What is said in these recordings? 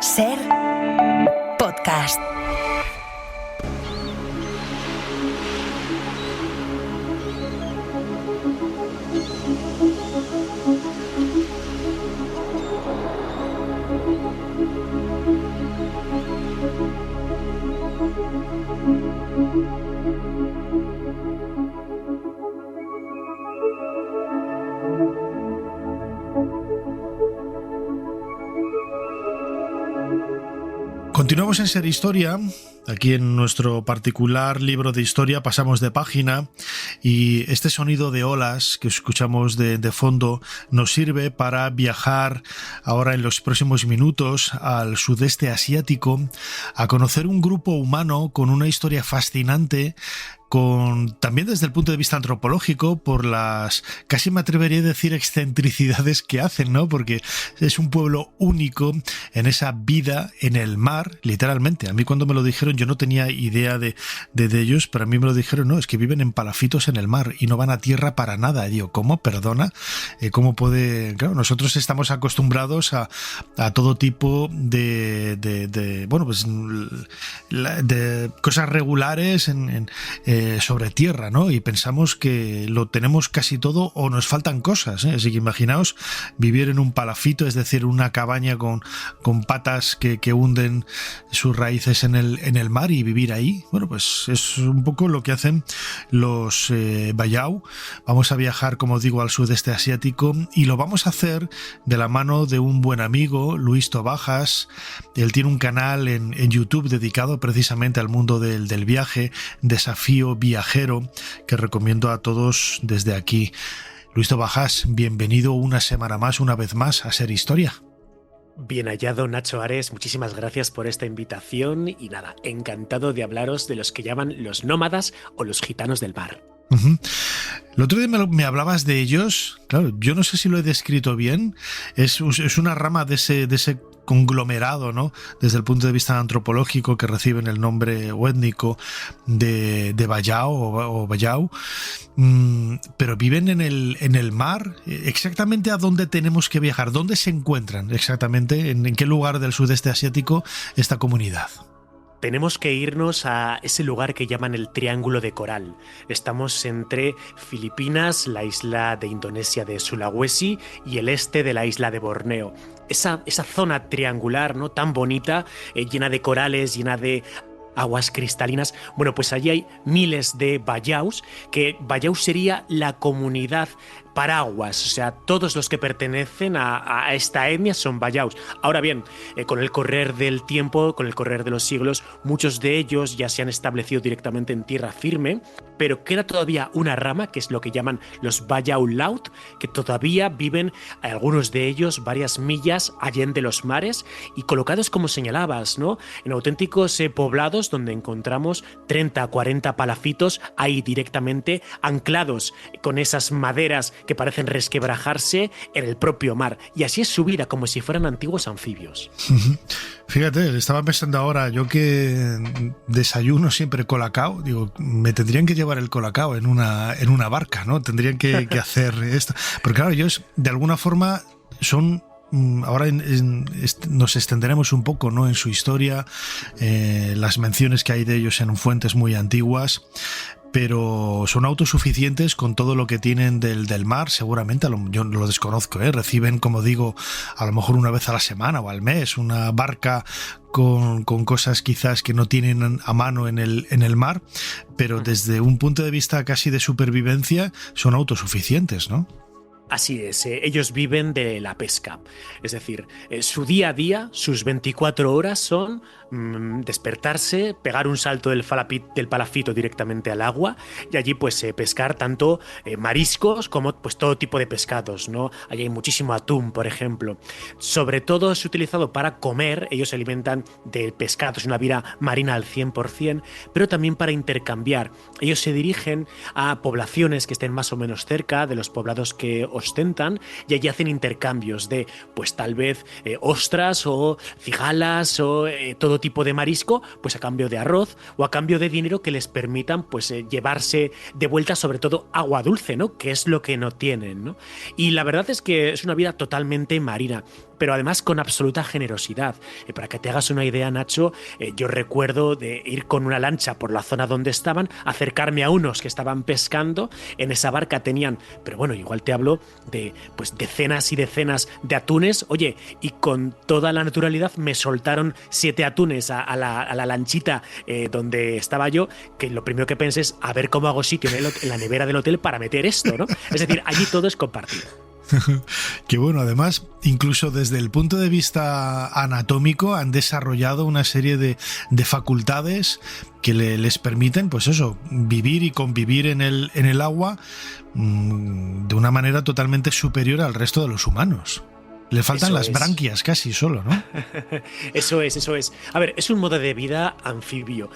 Ser podcast. Continuamos en Ser Historia. Aquí en nuestro particular libro de historia pasamos de página y este sonido de olas que escuchamos de fondo nos sirve para viajar ahora en los próximos minutos al sudeste asiático a conocer un grupo humano con una historia fascinante, también desde el punto de vista antropológico, por las, casi me atrevería a decir, excentricidades que hacen, ¿no? Porque es un pueblo único en esa vida en el mar, literalmente. A mí cuando me lo dijeron yo no tenía idea de ellos, pero a mí me lo dijeron, no, es que viven en palafitos en el mar y no van a tierra para nada. Y digo, ¿cómo? Perdona, ¿cómo puede...? Claro, nosotros estamos acostumbrados a todo tipo de cosas regulares sobre tierra, ¿no? Y pensamos que lo tenemos casi todo o nos faltan cosas, ¿eh? Así que imaginaos vivir en un palafito, es decir, una cabaña con patas que hunden sus raíces en el mar y vivir ahí. Bueno, pues es un poco lo que hacen los Bayau. Vamos a viajar, como digo, al sudeste asiático y lo vamos a hacer de la mano de un buen amigo, Luis Tobajas. Él tiene un canal en YouTube dedicado precisamente al mundo del viaje, Desafío Viajero, que recomiendo a todos desde aquí. Luis Tobajas, bienvenido una semana más, una vez más, a Ser Historia. Bien hallado, Nacho Ares, muchísimas gracias por esta invitación y nada, encantado de hablaros de los que llaman los nómadas o los gitanos del mar. Uh-huh. El otro día me hablabas de ellos, claro, yo no sé si lo he descrito bien, es una rama de ese conglomerado, ¿no? Desde el punto de vista antropológico, que reciben el nombre o étnico de Bayao o Bayau, pero viven en el mar. Exactamente a dónde tenemos que viajar, dónde se encuentran exactamente, en qué lugar del sudeste asiático esta comunidad. Tenemos que irnos a ese lugar que llaman el Triángulo de Coral. Estamos entre Filipinas, la isla de Indonesia de Sulawesi y el este de la isla de Borneo. Esa zona triangular, ¿no?, tan bonita, llena de corales, llena de aguas cristalinas. Bueno, pues allí hay miles de Bayaus, que Bayau sería la comunidad paraguas, o sea, todos los que pertenecen a esta etnia son Bayaus. Ahora bien, con el correr del tiempo, con el correr de los siglos, muchos de ellos ya se han establecido directamente en tierra firme, pero queda todavía una rama, que es lo que llaman los Bayau Laut, que todavía viven, algunos de ellos, varias millas allende los mares y colocados, como señalabas, ¿no?, en auténticos poblados donde encontramos 30, 40 palafitos ahí directamente anclados con esas maderas que parecen resquebrajarse en el propio mar. Y así es su vida, como si fueran antiguos anfibios. Fíjate, estaba pensando ahora, yo que desayuno siempre colacao, digo, me tendrían que llevar el colacao en una barca, ¿no? Tendrían que hacer esto. Pero claro, ellos de alguna forma son... Ahora nos extenderemos un poco, ¿no?, en su historia, las menciones que hay de ellos en fuentes muy antiguas, pero son autosuficientes con todo lo que tienen del mar, seguramente, yo lo desconozco, reciben, como digo, a lo mejor una vez a la semana o al mes, una barca con cosas quizás que no tienen a mano en el mar, pero desde un punto de vista casi de supervivencia son autosuficientes, ¿no? Así es, ellos viven de la pesca, es decir, su día a día, sus 24 horas son despertarse, pegar un salto del palafito directamente al agua y allí pues pescar tanto mariscos como pues todo tipo de pescados, ¿no? Allí hay muchísimo atún, por ejemplo. Sobre todo es utilizado para comer, ellos se alimentan de pescado, es una vida marina al 100%, pero también para intercambiar. Ellos se dirigen a poblaciones que estén más o menos cerca de los poblados que ostentan y allí hacen intercambios de pues tal vez ostras o cigalas o todo tipo de marisco, pues a cambio de arroz o a cambio de dinero que les permitan pues llevarse de vuelta sobre todo agua dulce, ¿no?, que es lo que no tienen, ¿no? Y la verdad es que es una vida totalmente marina. pero además con absoluta generosidad. Para que te hagas una idea, Nacho, yo recuerdo de ir con una lancha por la zona donde estaban, acercarme a unos que estaban pescando. En esa barca tenían, pero bueno, igual te hablo de pues decenas y decenas de atunes. Oye, y con toda la naturalidad me soltaron 7 atunes a la lanchita donde estaba yo, que lo primero que pensé es a ver cómo hago sitio en la nevera del hotel para meter esto, ¿no? Es decir, allí todo es compartido. Que bueno, además, incluso desde el punto de vista anatómico han desarrollado una serie de facultades que les permiten, pues eso, vivir y convivir en el agua de una manera totalmente superior al resto de los humanos. Le faltan Eso las es. branquias casi solo, ¿no? Eso es, eso es. A ver, es un modo de vida anfibio.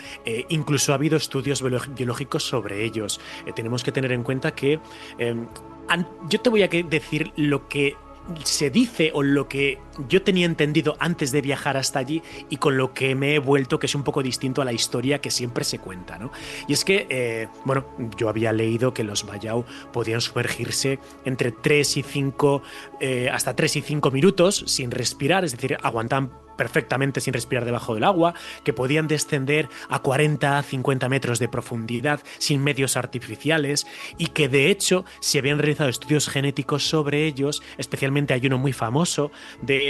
Incluso ha habido estudios biológicos sobre ellos. Tenemos que tener en cuenta que yo te voy a decir lo que se dice o lo que yo tenía entendido antes de viajar hasta allí y con lo que me he vuelto, que es un poco distinto a la historia que siempre se cuenta, ¿no? Y es que, bueno, yo había leído que los bayau podían sumergirse entre 3 y 5, hasta 3 y 5 minutos sin respirar, es decir, aguantaban perfectamente sin respirar debajo del agua, que podían descender a 40, 50 metros de profundidad sin medios artificiales y que de hecho se habían realizado estudios genéticos sobre ellos, especialmente hay uno muy famoso de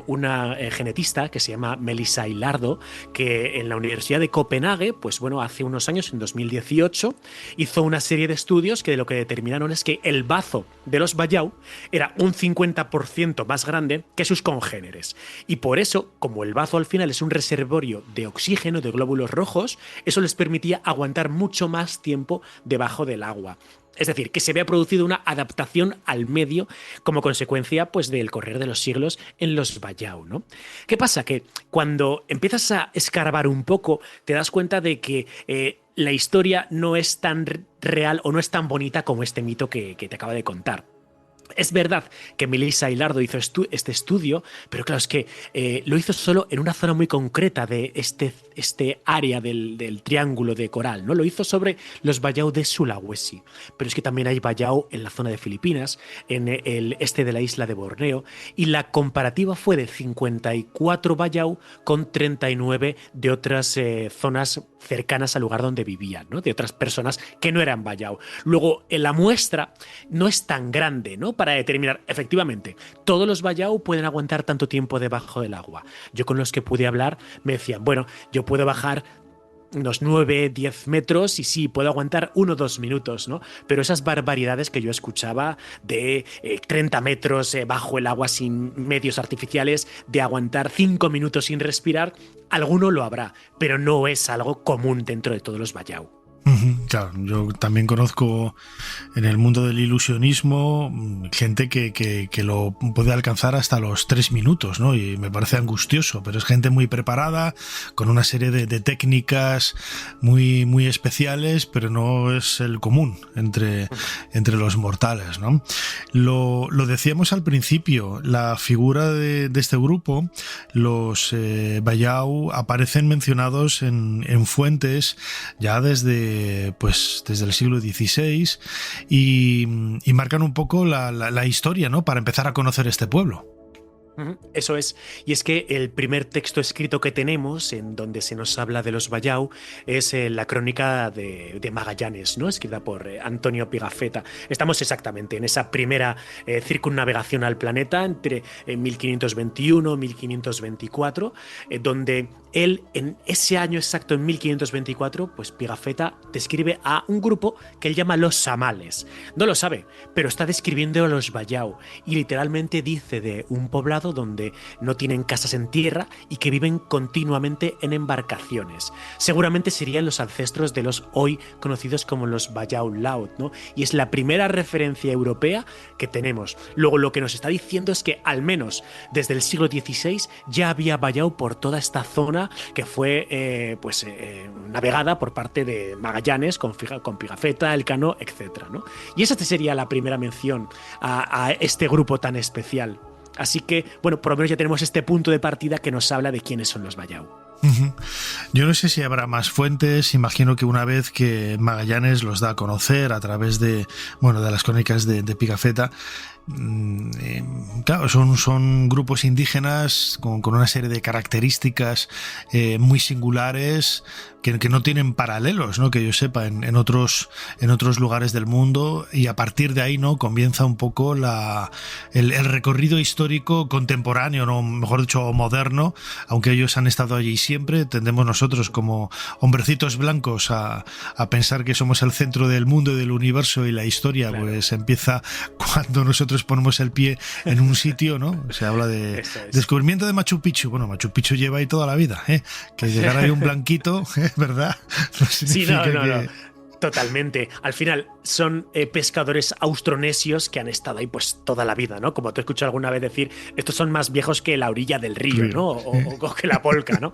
una genetista que se llama Melissa Hilardo, que en la Universidad de Copenhague, pues bueno, hace unos años, en 2018, hizo una serie de estudios que lo que determinaron es que el bazo de los bayau era un 50% más grande que sus congéneres. Y por eso, como el bazo al final es un reservorio de oxígeno, de glóbulos rojos, eso les permitía aguantar mucho más tiempo debajo del agua. Es decir, que se había producido una adaptación al medio como consecuencia pues, del correr de los siglos en los bayau, ¿no? ¿Qué pasa? Que cuando empiezas a escarbar un poco, te das cuenta de que la historia no es tan real o no es tan bonita como este mito que te acabo de contar. Es verdad que Melissa Hilardo hizo este estudio, pero claro, es que lo hizo solo en una zona muy concreta de este área del triángulo de coral, ¿no? Lo hizo sobre los bayau de Sulawesi, pero es que también hay bayau en la zona de Filipinas, en el este de la isla de Borneo, y la comparativa fue de 54 bayau con 39 de otras zonas cercanas al lugar donde vivían, ¿no? De otras personas que no eran bayau. Luego, la muestra no es tan grande, ¿no? Para determinar, efectivamente, todos los bayau pueden aguantar tanto tiempo debajo del agua. Yo con los que pude hablar me decían, bueno, yo puedo bajar unos 9, 10 metros y sí, puedo aguantar 1 o 2 minutos, ¿no? Pero esas barbaridades que yo escuchaba de 30 metros bajo el agua sin medios artificiales, de aguantar 5 minutos sin respirar, alguno lo habrá, pero no es algo común dentro de todos los bayau. Claro, yo también conozco en el mundo del ilusionismo gente que lo puede alcanzar hasta los 3 minutos, ¿no? Y me parece angustioso, pero es gente muy preparada, con una serie de técnicas muy, muy especiales, pero no es el común entre los mortales, ¿no? Lo decíamos al principio, la figura de este grupo, los bayau, aparecen mencionados en fuentes ya desde el siglo XVI y marcan un poco la historia, ¿no? Para empezar a conocer este pueblo. Eso es, y es que el primer texto escrito que tenemos en donde se nos habla de los bayau es la crónica de Magallanes, ¿no? Escrita por Antonio Pigafetta. Estamos exactamente en esa primera circunnavegación al planeta entre 1521 y 1524, donde él, en ese año exacto, en 1524, pues Pigafetta describe a un grupo que él llama los samales. No lo sabe, pero está describiendo a los bayau y literalmente dice de un poblado donde no tienen casas en tierra y que viven continuamente en embarcaciones. Seguramente serían los ancestros de los hoy conocidos como los bayau laut, ¿no? Y es la primera referencia europea que tenemos. Luego lo que nos está diciendo es que al menos desde el siglo XVI ya había bayau por toda esta zona que fue navegada por parte de Magallanes con Pigafetta, Elcano, etc., ¿no? Y esa sería la primera mención a este grupo tan especial. Así que, bueno, por lo menos ya tenemos este punto de partida que nos habla de quiénes son los bayau. Ujú. Yo no sé si habrá más fuentes. Imagino que una vez que Magallanes los da a conocer a través de, bueno, de las crónicas de Pigafetta, claro, son grupos indígenas con una serie de características muy singulares que no tienen paralelos, ¿no? Que yo sepa en otros lugares del mundo, y a partir de ahí, ¿no?, comienza un poco el recorrido histórico contemporáneo, ¿no?, mejor dicho, moderno, aunque ellos han estado allí siempre. Tendemos nosotros como hombrecitos blancos a pensar que somos el centro del mundo y del universo, y la historia, claro, pues empieza cuando nosotros ponemos el pie en un sitio, ¿no? Se habla de descubrimiento de Machu Picchu. Bueno, Machu Picchu lleva ahí toda la vida, ¿eh? Que llegara ahí un blanquito, ¿verdad? No significa no. Totalmente. Al final son pescadores austronesios que han estado ahí pues toda la vida, ¿no? Como te he escuchado alguna vez decir, estos son más viejos que la orilla del río, ¿no? O que la polca, ¿no?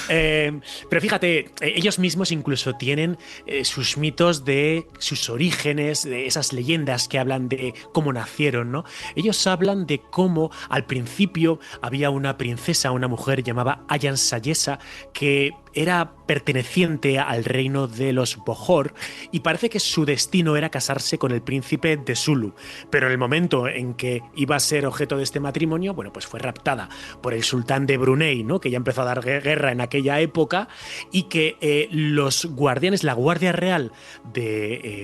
Pero fíjate, ellos mismos incluso tienen sus mitos de sus orígenes, de esas leyendas que hablan de cómo nacieron, ¿no? Ellos hablan de cómo al principio había una princesa, una mujer llamada Ayan Sayesa, que era perteneciente al reino de los Bohor, y parece que su destino era casarse con el príncipe de Sulu, pero en el momento en que iba a ser objeto de este matrimonio, bueno, pues fue raptada por el sultán de Brunei, ¿no?, que ya empezó a dar guerra en aquella época, y que los guardianes, la guardia real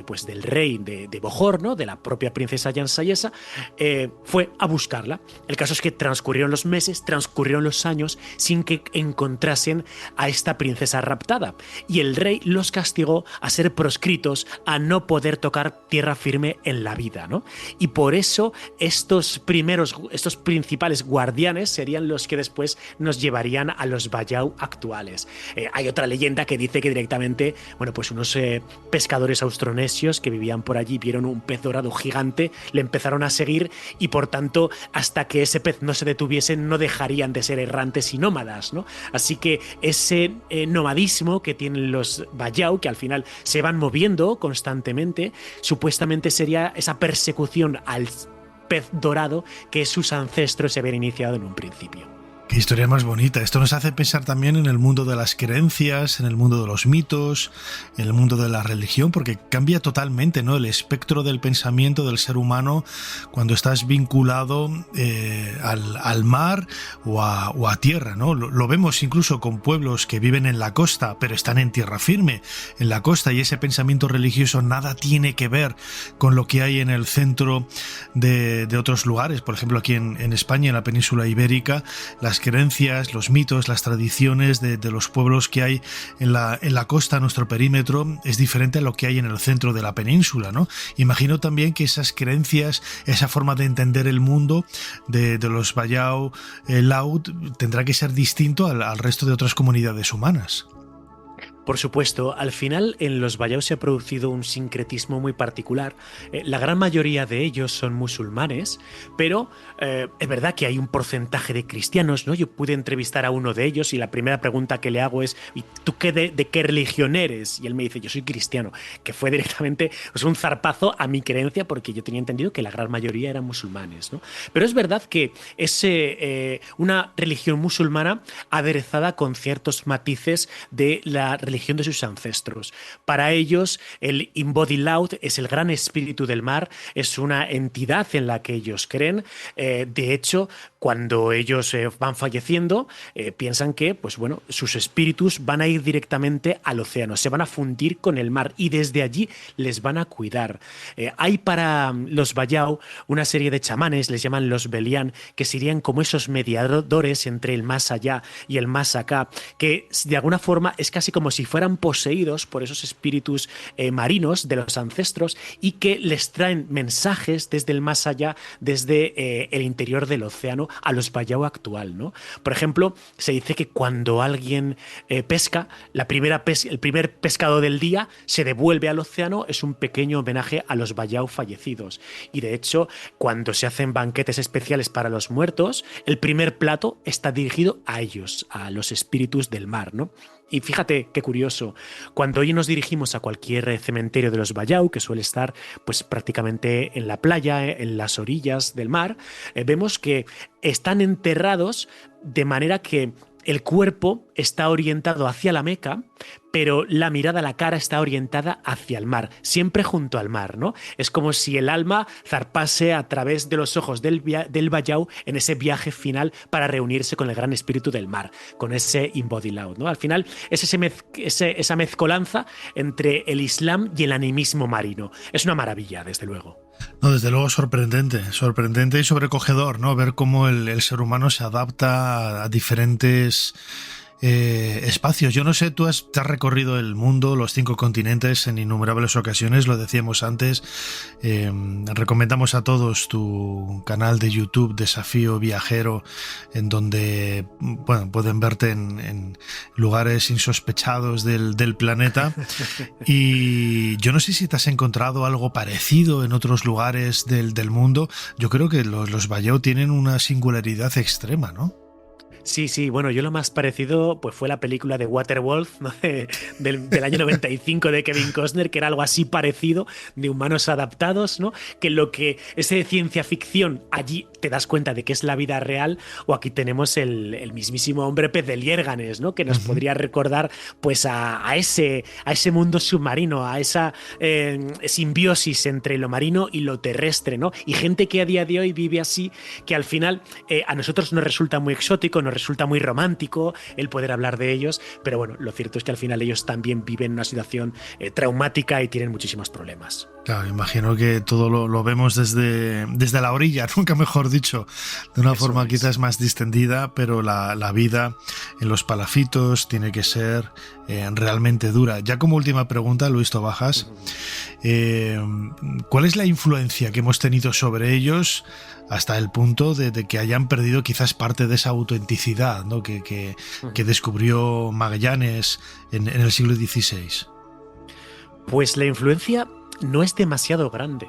pues del rey de Bohor, ¿no?, de la propia princesa Ayan Sayesa, fue a buscarla. El caso es que transcurrieron los meses, transcurrieron los años sin que encontrasen a esta princesa raptada, y el rey los castigó a ser proscritos, a no poder tocar tierra firme en la vida, ¿no? Y por eso estos principales guardianes serían los que después nos llevarían a los Bayau actuales. Hay otra leyenda que dice que directamente, bueno, pues unos pescadores austronesios que vivían por allí vieron un pez dorado gigante, le empezaron a seguir, y por tanto hasta que ese pez no se detuviese no dejarían de ser errantes y nómadas, ¿no? Así que ese nomadismo que tienen los Bayau, que al final se van moviendo constantemente, supuestamente sería esa persecución al pez dorado que sus ancestros se habían iniciado en un principio. Qué historia más bonita. Esto nos hace pensar también en el mundo de las creencias, en el mundo de los mitos, en el mundo de la religión, porque cambia totalmente, ¿no?, el espectro del pensamiento del ser humano cuando estás vinculado al mar o a tierra, ¿no? Lo vemos incluso con pueblos que viven en la costa, pero están en tierra firme, en la costa, y ese pensamiento religioso nada tiene que ver con lo que hay en el centro de otros lugares. Por ejemplo, aquí en España, en la península ibérica, las creencias, los mitos, las tradiciones de los pueblos que hay en la costa, nuestro perímetro, es diferente a lo que hay en el centro de la península, ¿no? Imagino también que esas creencias, esa forma de entender el mundo de los Bayau Laut tendrá que ser distinto al resto de otras comunidades humanas. Por supuesto, al final en los Bayau se ha producido un sincretismo muy particular. La gran mayoría de ellos son musulmanes, pero es verdad que hay un porcentaje de cristianos, ¿no? Yo pude entrevistar a uno de ellos y la primera pregunta que le hago es ¿y tú de qué religión eres? Y él me dice, yo soy cristiano, que fue directamente pues, un zarpazo a mi creencia, porque yo tenía entendido que la gran mayoría eran musulmanes, ¿no? Pero es verdad que es una religión musulmana aderezada con ciertos matices de la religión de sus ancestros. Para ellos, el Imbodi Laut es el gran espíritu del mar, es una entidad en la que ellos creen. De hecho, cuando ellos van falleciendo, piensan que, pues bueno, sus espíritus van a ir directamente al océano, se van a fundir con el mar y desde allí les van a cuidar. Hay para los Bayau una serie de chamanes, les llaman los Belian, que serían como esos mediadores entre el más allá y el más acá, que de alguna forma es casi como si fueran poseídos por esos espíritus marinos de los ancestros y que les traen mensajes desde el más allá, desde el interior del océano a los Bayau actual, ¿no? Por ejemplo, se dice que cuando alguien pesca, el primer pescado del día se devuelve al océano, es un pequeño homenaje a los Bayau fallecidos. Y de hecho, cuando se hacen banquetes especiales para los muertos, el primer plato está dirigido a ellos, a los espíritus del mar, ¿no? Y fíjate qué curioso, cuando hoy nos dirigimos a cualquier cementerio de los Bayau, que suele estar pues prácticamente en la playa, en las orillas del mar, vemos que están enterrados de manera que el cuerpo está orientado hacia la Meca, pero la mirada, la cara está orientada hacia el mar, siempre junto al mar, ¿no? Es como si el alma zarpase a través de los ojos del Bayao en ese viaje final para reunirse con el gran espíritu del mar, con ese Inbodilaut, ¿no? Al final es esa mezcolanza entre el Islam y el animismo marino. Es una maravilla, desde luego. No, desde luego sorprendente y sobrecogedor, ¿no? Ver cómo el ser humano se adapta a diferentes espacios. Yo no sé, tú te has recorrido el mundo, los 5 continentes en innumerables ocasiones, lo decíamos antes. Recomendamos a todos tu canal de YouTube Desafío Viajero, en donde pueden verte en lugares insospechados del planeta. Y yo no sé si te has encontrado algo parecido en otros lugares del mundo. Yo creo que los Bayao tienen una singularidad extrema, ¿no? Sí, bueno, yo lo más parecido pues fue la película de Waterworld, ¿no? del año 95 de Kevin Costner, que era algo así parecido, de humanos adaptados, ¿no? Que lo que es de ciencia ficción, allí te das cuenta de que es la vida real, o aquí tenemos el mismísimo hombre pez de Liérganes, ¿no? Que nos podría recordar pues a ese mundo submarino, a esa simbiosis entre lo marino y lo terrestre, ¿no? Y gente que a día de hoy vive así, que al final a nosotros nos resulta muy exótico, nos resulta muy romántico el poder hablar de ellos, pero bueno, lo cierto es que al final ellos también viven una situación traumática y tienen muchísimos problemas. Claro, imagino que todo lo vemos desde la orilla, nunca mejor dicho, de una forma quizás más distendida, pero la vida en los palafitos tiene que ser realmente dura. Ya como última pregunta, Luis Tobajas, ¿cuál es la influencia que hemos tenido sobre ellos hasta el punto de que hayan perdido quizás parte de esa autenticidad, ¿no? que descubrió Magallanes en el siglo XVI? Pues la influencia no es demasiado grande.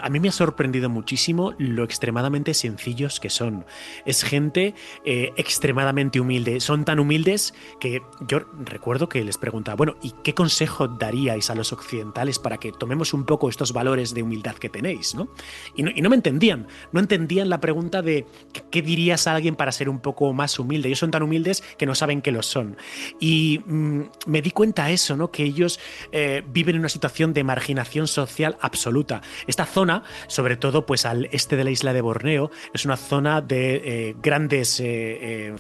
A mí me ha sorprendido muchísimo lo extremadamente sencillos que son. Es gente extremadamente humilde. Son tan humildes que yo recuerdo que les preguntaba, bueno, ¿y qué consejo daríais a los occidentales para que tomemos un poco estos valores de humildad que tenéis, ¿no? Y no me entendían. No entendían la pregunta de ¿qué dirías a alguien para ser un poco más humilde? Ellos son tan humildes que no saben que lo son. Y me di cuenta de eso, ¿no? Que ellos viven en una situación de marginación social absoluta. Esta zona, sobre todo pues al este de la isla de Borneo, es una zona de grandes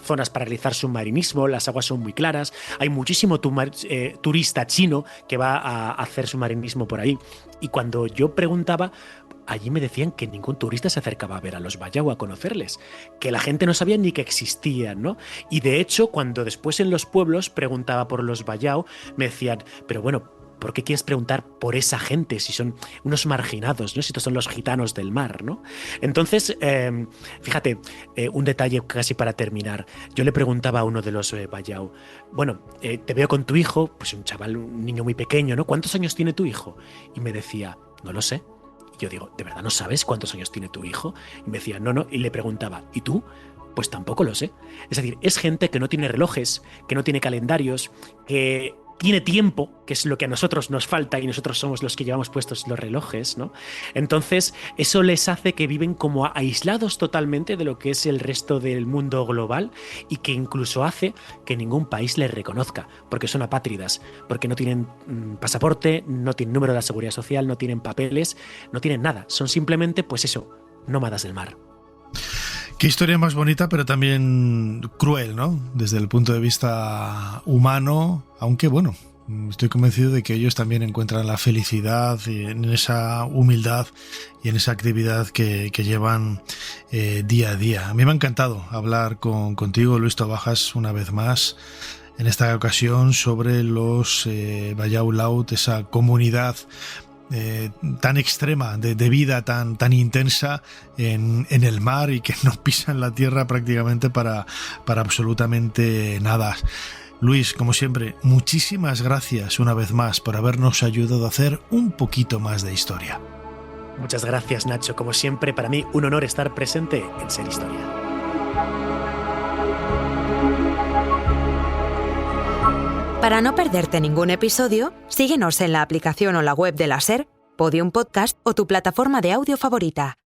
zonas para realizar submarinismo, las aguas son muy claras, hay muchísimo turista chino que va a hacer submarinismo por ahí, y cuando yo preguntaba, allí me decían que ningún turista se acercaba a ver a los Bayao, a conocerles, que la gente no sabía ni que existían, ¿no? Y de hecho, cuando después en los pueblos preguntaba por los Bayao, me decían, pero bueno, ¿por qué quieres preguntar por esa gente si son unos marginados, ¿no? Si estos son los gitanos del mar, ¿no? Entonces, fíjate, un detalle casi para terminar. Yo le preguntaba a uno de los Bayao, bueno, te veo con tu hijo, pues un chaval, un niño muy pequeño, ¿no? ¿Cuántos años tiene tu hijo? Y me decía, no lo sé. Y yo digo, ¿de verdad no sabes cuántos años tiene tu hijo? Y me decía, no. Y le preguntaba, ¿y tú? Pues tampoco lo sé. Es decir, es gente que no tiene relojes, que no tiene calendarios, que tiene tiempo, que es lo que a nosotros nos falta y nosotros somos los que llevamos puestos los relojes, ¿no? Entonces, eso les hace que viven como aislados totalmente de lo que es el resto del mundo global, y que incluso hace que ningún país les reconozca, porque son apátridas, porque no tienen pasaporte, no tienen número de la seguridad social, no tienen papeles, no tienen nada. Son simplemente, pues eso, nómadas del mar. Qué historia más bonita, pero también cruel, ¿no? Desde el punto de vista humano, aunque bueno, estoy convencido de que ellos también encuentran la felicidad en esa humildad y en esa actividad que llevan día a día. A mí me ha encantado hablar contigo, Luis Tobajas, una vez más, en esta ocasión sobre los Bayao Laut, esa comunidad tan extrema, de vida tan intensa en el mar, y que no pisan la tierra prácticamente para absolutamente nada. Luis, como siempre, muchísimas gracias una vez más por habernos ayudado a hacer un poquito más de historia. Muchas gracias, Nacho. Como siempre, para mí un honor estar presente en Ser Historia. Para no perderte ningún episodio, síguenos en la aplicación o la web de la SER, Podium Podcast o tu plataforma de audio favorita.